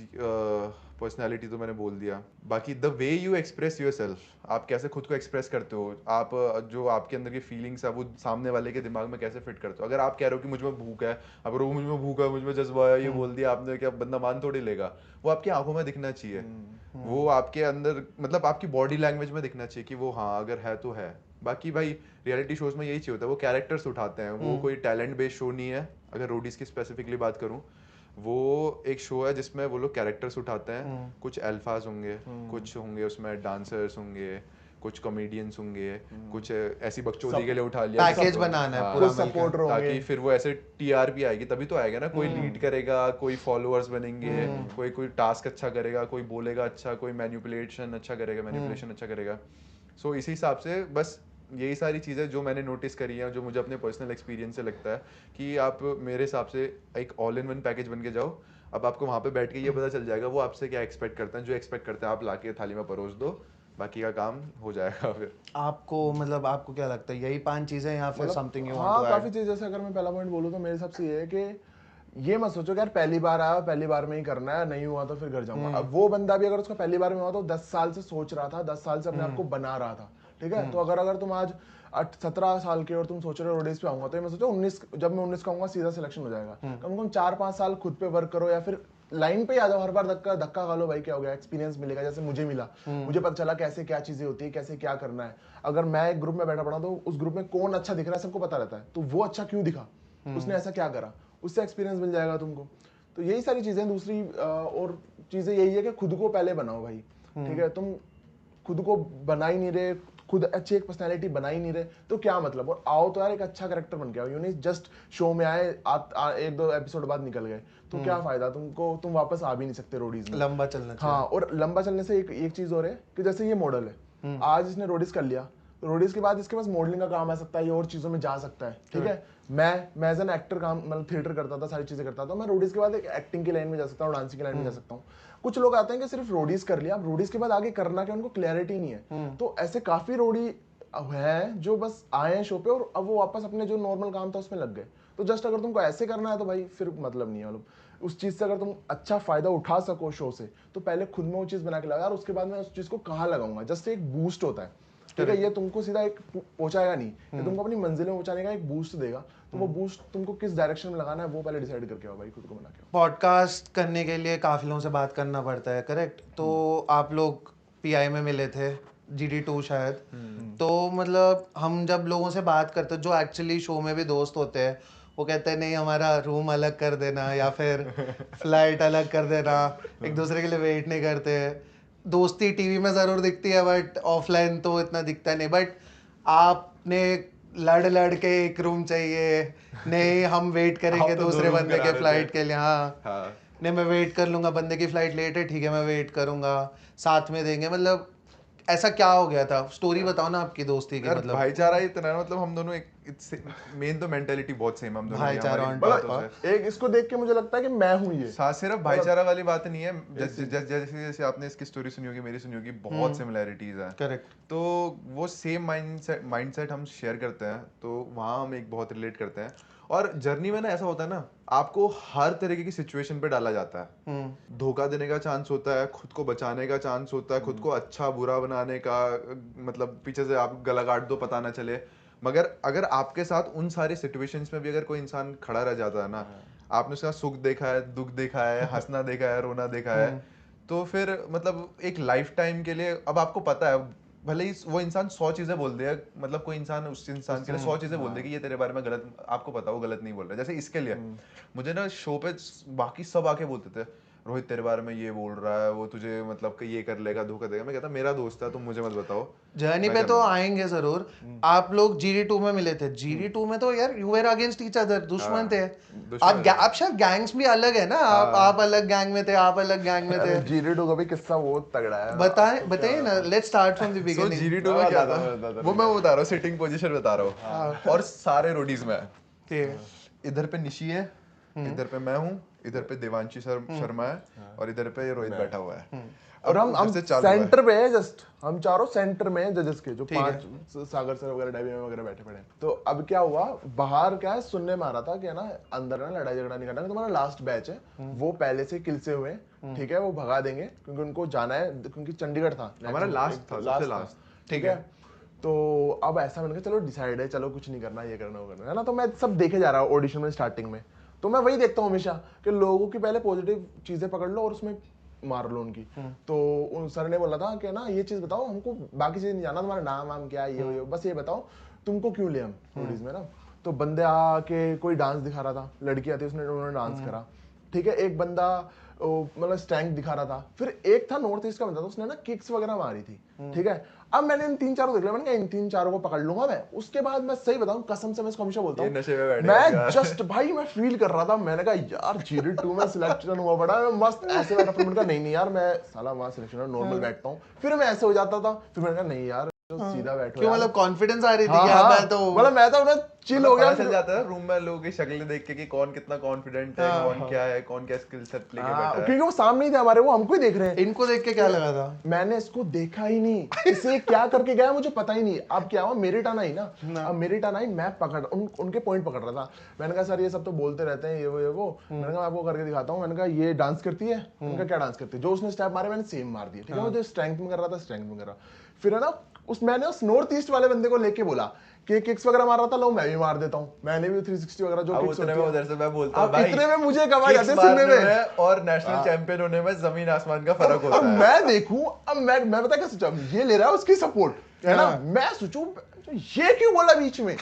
पर्सनैलिटी तो मैंने बोल दिया। बाकी the way you express your self, आप कैसे खुद को एक्सप्रेस करते हो, आप जो आपके अंदर की फीलिंग्स है वो सामने वाले के दिमाग में कैसे फिट करते हो। अगर आप कह रहे हो कि मुझ में भूख है, अगर वो मुझ में भूख है, मुझ में जज्बा है, ये बोल दिया आपने, क्या बंदा मान थोड़ी लेगा। वो आपकी आंखों में दिखना चाहिए, वो आपके अंदर, मतलब आपकी बॉडी लैंग्वेज में दिखना चाहिए कि वो हाँ अगर है तो है। बाकी भाई रियलिटी शोज में यही चाहिए होता है, वो कैरेक्टर्स उठाते हैं, वो कोई टैलेंट बेस्ड शो नहीं है। अगर रोडीज की स्पेसिफिकली बात करूं, वो एक शो है जिसमें वो लोग कैरेक्टर्स उठाते हैं। कुछ अल्फाज होंगे, कुछ होंगे उसमें डांसर्स होंगे, कुछ कॉमेडियंस होंगे, कुछ ऐसी बकचोदी के लिए उठा लिया, पैकेज बनाना है हाँ, पूरा कुछ सपोर्टर होंगे, ताकि फिर वो ऐसे TRP आएगी तभी तो आएगा ना। कोई लीड करेगा, कोई फॉलोअर्स बनेंगे, कोई कोई टास्क अच्छा करेगा, कोई बोलेगा अच्छा, कोई मैनिपुलेशन अच्छा करेगा। सो इसी हिसाब से बस यही सारी चीज़ें जो मैंने नोटिस करी हैं, जो मुझे अपने पर्सनल एक्सपीरियंस से लगता है कि आप मेरे हिसाब से एक ऑल इन वन पैकेज बन के जाओ। अब आपको वहाँ पे बैठ के ये पता चल जाएगा वो आपसे क्या एक्सपेक्ट करते हैं। जो एक्सपेक्ट करते हैं आप लाके थाली में परोस दो, बाकी का काम हो जाएगा। फिर आपको मतलब आपको क्या लगता है, यही 5 चीज़ें या फिर समथिंग यू वांट हाँ टू काफी ऐड? चीज। जैसे अगर मैं पहला पॉइंट बोलूँ तो मेरे हिसाब से ये है कि ये मत सोचो कि यार पहली बार आया, पहली बार में ही करना है, नहीं हुआ तो फिर घर जाऊंगा। अब वो बंदा भी अगर उसका पहली बार में हुआ तो 10 साल से सोच रहा था, 10 साल से अपने आप को बना रहा था, ठीक है। तो अगर तुम आज 17 साल के और तुम सोच रहे हो रोडीज पे आऊंगा, तो मैं सोचो 19, जब मैं 19 का आऊंगा सीधा सिलेक्शन हो जाएगा। कम से कम 4-5 साल खुद पे वर्क करो, या फिर लाइन पे आ जाओ, हर बार धक्का खा लो, भाई क्या हो गया, एक्सपीरियंस मिलेगा। जैसे मुझे मिला, मुझे पता चला कैसे क्या चीजें होती है, कैसे क्या करना है। अगर मैं एक ग्रुप में बैठा पड़ा तो उस ग्रुप में कौन अच्छा दिख रहा है सबको पता रहता है, तो वो अच्छा क्यों दिखा, उसने ऐसा क्या करा, उससे एक्सपीरियंस मिल जाएगा तुमको। तो यही सारी चीजें। दूसरी और चीजें यही है कि खुद को पहले बनाओ भाई, ठीक है। तुम खुद को बना ही नहीं रहे, खुद अच्छी एक पर्सनैलिटी बना ही नहीं रहे, तो क्या मतलब। और आओ तो यार एक अच्छा कैरेक्टर बन के आओ, यू नहीं जस्ट शो में आए, 1-2 एपिसोड बाद निकल गए, तो क्या फायदा तुमको, तुम वापस आ भी नहीं सकते रोडीज में। लंबा चलना चाहिए। हाँ, और लंबा चलने से एक चीज और है कि जैसे ये मॉडल है, आज इसने रोडीज कर लिया, तो रोडीज के बाद इसके पास मॉडलिंग का काम आ सकता है, ये और चीजों में जा सकता है, ठीक है। मैं एज एन एक्टर काम, मतलब थिएटर करता था, सारी चीजें करता था, मैं रोडीज के बाद एक एक्टिंग की लाइन में जा सकता हूँ, डांसिंग की लाइन में जा सकता हूँ। कुछ लोग आते हैं कि सिर्फ रोडीज कर लिया, अब रोडीज के बाद आगे करना क्या उनको क्लैरिटी नहीं है। तो ऐसे काफी रोडी हैं जो बस आए हैं शो पे और अब वो वापस अपने जो नॉर्मल काम था उसमें लग गए। तो जस्ट अगर तुमको ऐसे करना है तो भाई फिर मतलब नहीं है। मतलब उस चीज से अगर तुम अच्छा फायदा उठा सको शो से, तो पहले खुद में वो चीज बना के लगाओ यार, उसके बाद मैं उस चीज को कहाँ लगाऊंगा। जस्ट एक बूस्ट होता है, ठीक है। ये तुमको सीधा एक पहुंचाएगा नहीं, ये तुमको अपनी मंजिल में पहुंचाने का एक बूस्ट देगा। तो वो बूस्ट तुमको किस डायरेक्शन में लगाना है वो पहले डिसाइड करके आओ भाई, खुद को बना के आओ। पॉडकास्ट करने के लिए काफिलों से बात करना पड़ता है, करेक्ट? तो आप लोग PI में मिले थे, GD2 शायद। तो मतलब हम जब लोगों से बात करते हैं जो एक्चुअली शो में भी दोस्त होते हैं, वो कहते हैं नहीं हमारा रूम अलग कर देना या फिर फ्लाइट अलग कर देना, एक दूसरे के लिए वेट नहीं करते। दोस्ती टीवी में ज़रूर दिखती है बट ऑफलाइन तो इतना दिखता नहीं। बट आपने लड़ लड़ के एक रूम चाहिए, नहीं हम वेट करेंगे आप तो दूसरे 2 रूम बंदे करा के रहे फ्लाइट थे। के लिए, हाँ हाँ नहीं मैं वेट कर लूंगा, बंदे की फ्लाइट लेट है ठीक है मैं वेट करूंगा, साथ में देंगे, मतलब ऐसा क्या हो गया था, स्टोरी बताओ ना आपकी दोस्ती की, यार मतलब भाईचारा इतना है, मतलब हम दोनों एक मेन तो मेंटेलिटी बहुत सेम है हम दोनों की, भाईचारा हमारी on बातों top, से। एक इसको देख के मुझे लगता है कि मैं हूँ ये। साथ सिर्फ भाईचारा वाली बात नहीं है, जैसे जैसे आपने इसकी स्टोरी सुनी होगी, मेरी सुनी होगी, बहुत सिमिलैरिटीज हैं। करेक्ट, तो वो सेम माइंडसेट हम शेयर करते हैं, तो वहाँ हम एक बहुत रिलेट करते हैं। और जर्नी में ना ऐसा होता है ना, आपको हर तरीके की सिचुएशन पे डाला जाता है। धोखा देने का चांस होता है, खुद को बचाने का चांस होता है, खुद को अच्छा बुरा बनाने का, मतलब पीछे से आप गला काट दो पता ना चले। मगर अगर आपके साथ उन सारी सिचुएशंस में भी अगर कोई इंसान खड़ा रह जाता है ना, आपने उसका सुख देखा है, दुख देखा है, हंसना देखा है, रोना देखा है, तो फिर मतलब एक लाइफ टाइम के लिए अब आपको पता है, भले ही वो इंसान 100 चीजें बोल दे, मतलब कोई इंसान उस इंसान के लिए 100 चीजें बोल दे कि ये तेरे बारे में गलत, आपको पता वो गलत नहीं बोल रहा है। जैसे इसके लिए मुझे ना शो पे बाकी सब आके बोलते थे, रोहित तेरे बारे में ये बोल रहा है, वो तुझे मतलब कि ये कर लेगा, धोखा देगा। मैं कहता मेरा दोस्त है, तुम मुझे मत बताओ। जर्नी मैं पे कर तो लूंगा। आएंगे जरूर। आप लोग GD2 में मिले थे, GD2 में तो यार you were against each other, दुश्मन थे दुश्मन आप शायद गैंग्स भी अलग है ना, आप अलग गैंग में थे, आप अलग गैंग में थे, अरे जीडी2 का भी किस्सा बहुत तगड़ा है। बताइए ना, let's start from the so beginning. GD2 में क्या था, वो मैं बता रहा हूँ, सिटिंग पोजीशन बता रहा हूँ, और सारे रोडीज में है। ठीक है, इधर पे निशी है, इधर पे मैं हूँ, इधर पे देवांशी शर्मा है, और इधर पे रोहित बैठा हुआ है। और अब हम उधर से चालू है। सेंटर पे है, जस्ट हम चारों सेंटर में हैं जजेस के, जो ठीक है। 5 सागर सर वगैरह डेबी में वगैरह बैठे पड़े हैं। तो अब क्या हुआ, बाहर क्या है सुनने में आ रहा था कि ना अंदर ना लड़ाई झगड़ा नहीं करना, कि तुम्हारा लास्ट बैच है वो पहले से किल से हुए हैं, ठीक है, वो भगा देंगे क्योंकि उनको जाना है, क्योंकि चंडीगढ़ था हमारा लास्ट था, सबसे लास्ट। ठीक है। तो अब ऐसा मैंने कहा चलो डिसाइड है, चलो कुछ नहीं करना, ये करना वो करना है ना। तो मैं सब देखे जा रहा हूँ ऑडिशन में स्टार्टिंग में, तो मैं वही देखता हूँ हमेशा कि लोगों की पहले पॉजिटिव चीजें पकड़ लो और उसमें मार लो उनकी। तो उन सर ने बोला था कि ना ये चीज बताओ हमको, बाकी चीज नहीं जानना, तुम्हारा नाम वाम क्या है, ये बस ये बताओ तुमको क्यों लिया हम ऑडिशन में ना। तो बंदे आके कोई डांस दिखा रहा था, लड़की आती उसने उन्होंने डांस करा, ठीक है। एक बंदा मतलब स्ट्रेंथ दिखा रहा था, फिर एक था नॉर्थ ईस्ट का बंदा था, उसने ना किक्स वगैरह मारी थी, ठीक है। अब मैंने इन 3-4 को देख लिया, मैंने कहा इन 3-4 को पकड़ लूंगा मैं। उसके बाद मैं सही बताऊं, कसम से मैं इसको हमेशा बोलता ये हूं, नशे में बैठे मैं हैं जस्ट भाई मैं फील कर रहा था, मैंने कहा यार GD2 में सिलेक्शन हुआ बड़ा, मैं मस्त ऐसे बैठा, फिर मैंने कहा नहीं यार मैं साला वहां सिलेक्शन नॉर्मल बैठता हूँ, फिर मैं ऐसे हो जाता था, फिर मैंने कहा नहीं यार सीधा बैठो क्यों, यार। मतलब कॉन्फिडेंस आ रही थी हाँ, कि यार हाँ, मैं तो मतलब मैं तो चिल हो गया पता चल फिर। जाता है रूम में लोगों की शक्लें देख के कि कौन कितना कॉन्फिडेंट है, कौन क्या है, कौन क्या स्किल सेट लेके बैठा है। क्योंकि वो सामने ही थे हमारे, वो हमको ही देख रहे हैं। इनको देख के क्या लगा था? मैंने इसको देखा ही नहीं, इसे क्या करके गया मुझे पता ही नहीं। अब क्या हुआ, मेरी टर्न आई ना, अब मेरी टर्न आई, मैं पकड़ उनके पॉइंट पकड़ रहा था। मैंने कहा सर ये सब तो बोलते रहते हैं ये वो। मैंने कहा आपको करके दिखाता हूँ। मैंने कहा ये डांस करती है, उनका क्या डांस करती है, जो उसने स्टेप मारे मैंने सेम मार दिया, ठीक है। वो जो स्ट्रेंथ में कर रहा था स्ट्रेंथ में कर रहा, फिर है ना मैंने उस नॉर्थ ईस्ट वाले बंदे को लेके बोला कि किक्स वगैरह मार रहा था, लो मैं भी मार देता हूँ, मैंने भी 360 वगैरह जो अब किक्स उतने होती में है। उधर से मैं बोलता हूँ अब भाई, इतने में मुझे कमाई kicks जाती है सुनने मारने में। और नेशनल चैंपियन होने में जमीन आसमान का फर्क होता अब है। मैं देखूं, अब मैं पता क्या सोचा, ये ले रहा है उसकी सपोर्ट है ना, मैं सोचूं ये क्यों बोला बीच में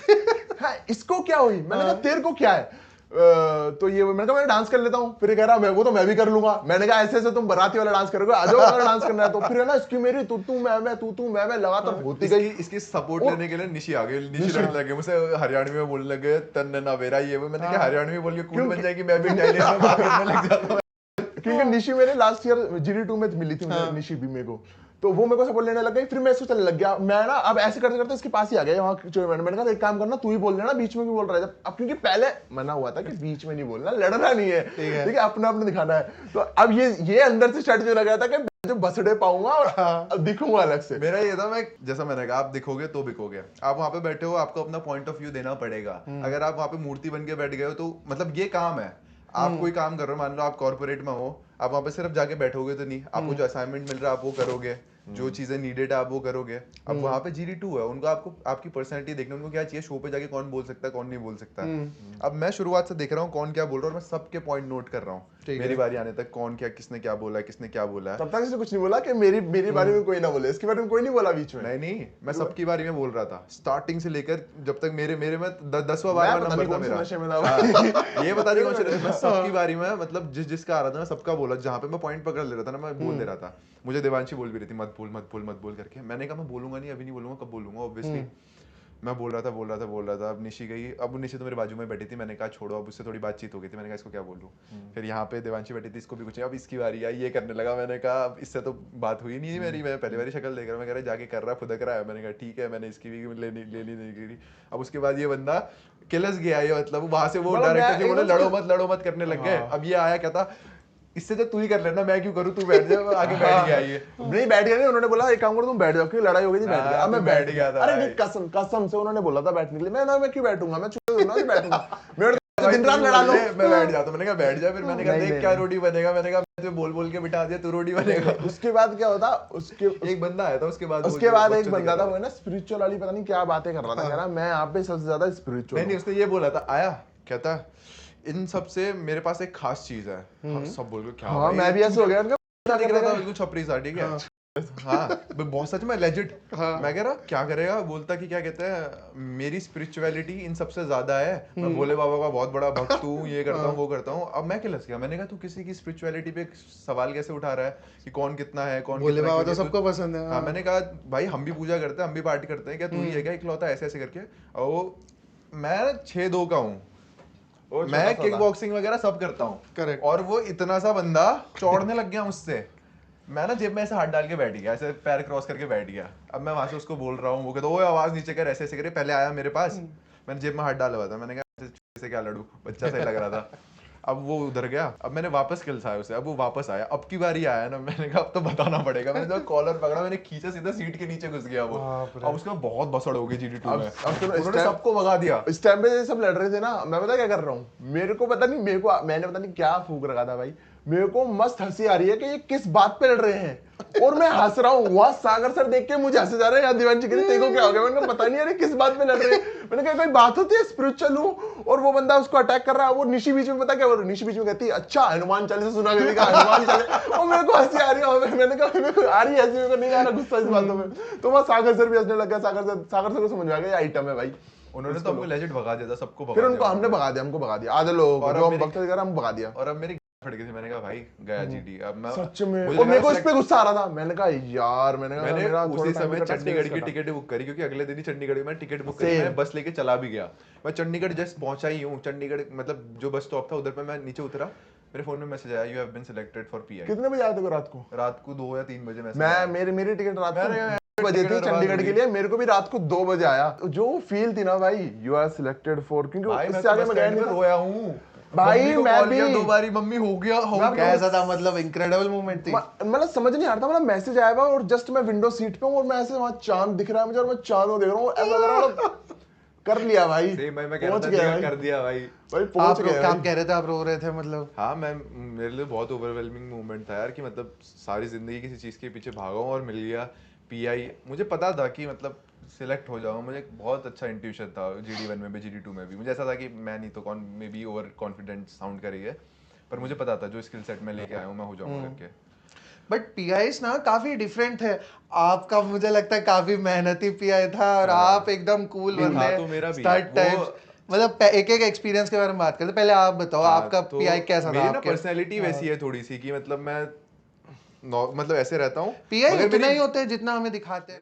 हाँ, इसको क्या हुई। मैंने कहा तेरे को क्या है, तो ये मैंने कहा मैं डांस कर लेता हूं। फिर ये कह रहा वो तो मैं भी कर लूंगा। मैंने कहा ऐसे ऐसे तुम बराती वाला डांस करोगे, आ जाओ अगर डांस करना है तो। फिर है ना इसकी मेरी तू मैं तू मैं लगातार होती गई। इसकी सपोर्ट लेने के लिए निशी आ गई, निशी लड़ने लगे मुझसे, हरियाणवी में बोलने लगे तन ना वेरा ये वो। मैंने कहा हरियाणवी बोल के कूल बन जाएगी, मैं भी इटालियन में बात करने लग जाता हूं। क्योंकि निशी मेरे लास्ट ईयर GD2 में मिली थी मुझे, निशी भी मेरे को, तो वो मेरे को सपोर्ट लेने लग गई। फिर मैं इसको चलने लग गया, मैं ना अब ऐसे करते करते इसके पास ही आ गया वहाँ। मैंने कहा एक काम करना, तू ही बोल लेना, बीच में क्यों बोल रहा है। अब क्योंकि पहले मना हुआ था कि बीच में नहीं बोलना, लड़ना नहीं है, ठीक है, अपना अपना दिखाना है। तो अब ये अंदर से स्ट्रेटजी लगा था कि जो बसड़े पाऊंगा और दिखूंगा अलग से। मेरा ये था, मैं जैसा मैंने कहा, आप दिखोगे तो बिकोगे। आप वहां पे बैठे हो, आपको अपना पॉइंट ऑफ व्यू देना पड़ेगा। अगर आप वहां पे मूर्ति बन के बैठ गए हो तो मतलब ये काम है, आप कोई काम कर रहे हो, मान लो आप कॉर्पोरेट में हो, आप वहां पे सिर्फ जाके बैठोगे तो नहीं, आपको जो असाइनमेंट मिल रहा है आप वो करोगे, जो चीजें नीडेड है आप वो करोगे। अब वहां पे GD2 है, उनको आपको आपकी पर्सनैलिटी देखना, उनको क्या चाहिए, शो पे जाके कौन बोल सकता है कौन नहीं बोल सकता। अब मैं शुरुआत से देख रहा हूँ कौन क्या बोल रहा है और मैं सबके पॉइंट नोट कर रहा हूँ, मेरी बारी आने तक कौन क्या, किसने क्या बोला है, किसने क्या बोला है। तब तक इसने कुछ नहीं बोला कि मेरी बारे में कोई ना बोले, इसके बारे में कोई नहीं बोला बीच में। नहीं, मैं सबकी बारी में बोल रहा था, स्टार्टिंग से लेकर जब तक मेरे में 10वां 12वां नंबर था मेरा। ये बता नहीं कौन से, मैं सबकी बारी में, मतलब जिसका आ रहा था मैं सबका बोला, जहाँ पे मैं पॉइंट पकड़ ले रहा था ना मैं बोल दे रहा था। मुझे देवांशी बोल भी रही थी मत बोल करके, मैंने कहा मैं बोलूंगा नहीं, अभी नहीं बोलूंगा, कब बोलूंगा ऑब्वियसली। मैं बोल रहा था, अब निशी गई, अब निशी तो मेरे बाजू में बैठी थी, मैंने कहा छोड़ो, अब उससे थोड़ी बातचीत हो गई थी, मैंने कहा इसको क्या बोलूँ। फिर यहाँ पे देवांशी बैठी थी, इसको भी कुछ नहीं, अब इसकी बारी आई, ये करने लगा, मैंने कहा अब इससे तो बात हुई नहीं मेरी, मैं पहली बारी शक्ल देख रहा, मैं कह रहा जाके कर रहा, फुदक रहा है, मैंने कहा ठीक है, मैंने इसकी भी लेनी नहीं करी। अब उसके बाद ये बंदा किलस गया, ये मतलब वहां से वो डायरेक्टर जी बोले लड़ो मत करने लग गए। अब ये आया कहता इससे तो तू ही कर लेना, मैं क्यों करूँ, तू बैठ जा, आगे बैठ गया ये। नहीं बैठ गया नहीं, उन्होंने बोला एक काम करो तुम बैठ जाओ, क्योंकि लड़ाई हो गई थी, बैठ गया। अब मैं बैठ गया था। अरे नहीं, कसम से उन्होंने बोला था बैठने के लिए, मैं क्यों बैठूंगा, मैं चुप दूंगा, मैं बैठूंगा, मेरे तो दिन रात लड़ा लो, मैं बैठ जाता, मैंने कहा बैठ जा, फिर मैंने कहा देख क्या रोटी बनेगा, मैंने कहा मैं तुझे बोल के बिठा दिया, तू रोटी बनेगा। उसके बाद क्या होता, एक बंदा आया था उसके बाद एक बंदा था, वो ना स्पिरिचुअल वाली पता नहीं क्या बातें कर रहा था, कह रहा मैं यहाँ पे सबसे ज्यादा स्पिरिचुअल। नहीं, उसने ये बोला था, आया कहता इन सब से मेरे पास एक खास चीज है। सब बोल के क्या, हाँ मैं भी ऐसे हो गया, दिख रहा था बिल्कुल छपरी सा, ठीक है। हाँ बहुत सच में लेजिट। मैं कह रहा क्या करेगा, बोलता कि क्या कहते हैं मेरी स्पिरिचुअलिटी इन सबसे ज्यादा है, मैं भोले बाबा का बहुत बड़ा भक्त हूँ, ये करता हूँ वो करता हूँ। अब मैं किलस गया, मैंने कहा तू किसी की स्पिरिचुअलिटी पे सवाल कैसे उठा रहा है कि कौन कितना है, कौन भोले बाबा तो सबको पसंद है। हाँ मैंने कहा भाई हम भी पूजा करते हैं, हम भी पार्टी करते हैं, क्या तू ही है क्या इकलौता, ऐसे ऐसे करके। और मैं 6'2" का हूँ, मैं किक बॉक्सिंग वगैरह सब करता हूँ। करेक्ट। और वो इतना सा बंदा चौड़ने लग गया मुझसे, मैं ना जेब में ऐसे हाथ डाल के बैठ गया, ऐसे पैर क्रॉस करके बैठ गया। अब मैं वहां से उसको बोल रहा हूँ, वो कहता ओए आवाज नीचे कर, ऐसे ऐसे करे। पहले आया मेरे पास, मैंने जेब में हाथ डाला हुआ था, मैंने कहा ऐसे क्या लड़ू, बच्चा सही लग रहा था। अब वो उधर गया, अब मैंने वापस किल्स आया उसे, अब वो वापस आया, अब की बारी आया ना, मैंने कहा अब तो बताना पड़ेगा। मैंने जब कॉलर पकड़ा, मैंने खींचा, सीधा सीट के नीचे घुस गया वो। अब उसका बहुत बसड़ हो गई GD2 में, उन्होंने सबको भगा दिया। इस टाइम पे सब लड़ रहे थे ना, मैं पता क्या कर रहा हूँ, मैंने पता नहीं क्या फूक रखा था भाई, मेरे को मस्त हंसी आ रही है कि ये किस बात पे लड़ रहे हैं, और मैं हंस रहा हूँ। वहां सागर सर देख के मुझे हंसे जा रहे हैं, यार दिवांशी कहती तेरे को क्या हो गया, मैंने कहा पता नहीं यार किस बात पे लड़ रहे हैं। मैंने कहा कोई बात होती है, स्पिरिचुअल हूँ, और वो बंदा उसको अटैक कर रहा है। वो निशी बीच में पता क्या, निशी बीच में कहती है अच्छा हनुमान चालीसा सुना, हनुमान चालीसा, और मेरे को हंसी आ रही है। मैंने कहा मेरे को आ रही है हंसी, मेरे को नहीं आ रहा गुस्सा इस बातों में। तो वहां सागर सर भी हंसने लग गया, सागर सर को समझ में आ गया ये आइटम है भाई। उन्होंने तो हमको लेजिट भगा दिया था, सबको फिर उनको हमने भगा दिया, हमको भगा दिया, आधे लोग जो हम भक्त वगैरह हम भगा दिया। और अब मेरी फट गई थी, मैंने कहा भाई गया GD। अब मैं सच में, और मेरे को इस पे गुस्सा आ रहा था, मैंने कहा यार, मैंने उसी समय चंडीगढ़ की टिकट बुक करी, क्योंकि अगले दिन ही चंडीगढ़ में टिकट बुक करी, मैं बस लेके चला भी गया। मैं चंडीगढ़ जस्ट पहुंचा ही हूँ, चंडीगढ़ मतलब जो बस स्टॉप था उधर पे मैं नीचे उतरा, मेरे फोन में मैसेज आया you have been selected for PI। कितने बजे आए थे रात को 2 या 3 बजे मैसेज। मेरी टिकट रात को बजे थी चंडीगढ़ के लिए, मेरे को भी रात को 2 बजे आया। जो फील थी ना भाई, यू आर सिलेक्टेड फॉर, क्योंकि इससे आगे मैं गया नहीं, रोया हूँ भाई। मैं भी 2 बारी मम्मी हो गया कैसा था, मतलब इनक्रेडिबल मोमेंट थी। मतलब समझ नहीं आ रहा था, मतलब मैसेज आया हुआ और जस्ट मैं विंडो सीट पे हूँ, और मैं ऐसे वहां चांद दिख रहा है मुझे, और मैं चांद को देख रहा हूँ, ऐसा लग रहा है कर लिया भाई, पहुंच गया, कर दिया भाई पहुंच गया। आप कह रहे थे आप रो रहे थे, मतलब हाँ मेरे लिए बहुत ओवरवेलमिंग मोमेंट था यार, कि मतलब सारी जिंदगी किसी चीज के पीछे भागा हूँ और मिल गया PI। मुझे पता था कि मतलब सिलेक्ट हो जाऊँ, मुझे बहुत अच्छा इंट्यूशन था GD1 में भी GD2 में भी। मुझे ऐसा था कि मैं नहीं तो कौन may be over confident sound करेंगे, पर मुझे पता था जो स्किल सेट में लेके आया हूँ मैं हो जाऊंगा करके। बट PIs ना काफी डिफरेंट है। आपका मुझे लगता है काफी मेहनती PI था, और आप एकदम कूल बंदे, तो मेरा भी स्टड टाइप्स। मतलब एक एक एक्सपीरियंस के बारे में बात करते, पहले आप बताओ आपका तो PI कैसा था? मेरी ना पर्सनैलिटी वैसी है थोड़ी सी, कि मतलब मैं मतलब ऐसे रहता हूँ। PI उतना ही होते हैं जितना हमें दिखाते हैं।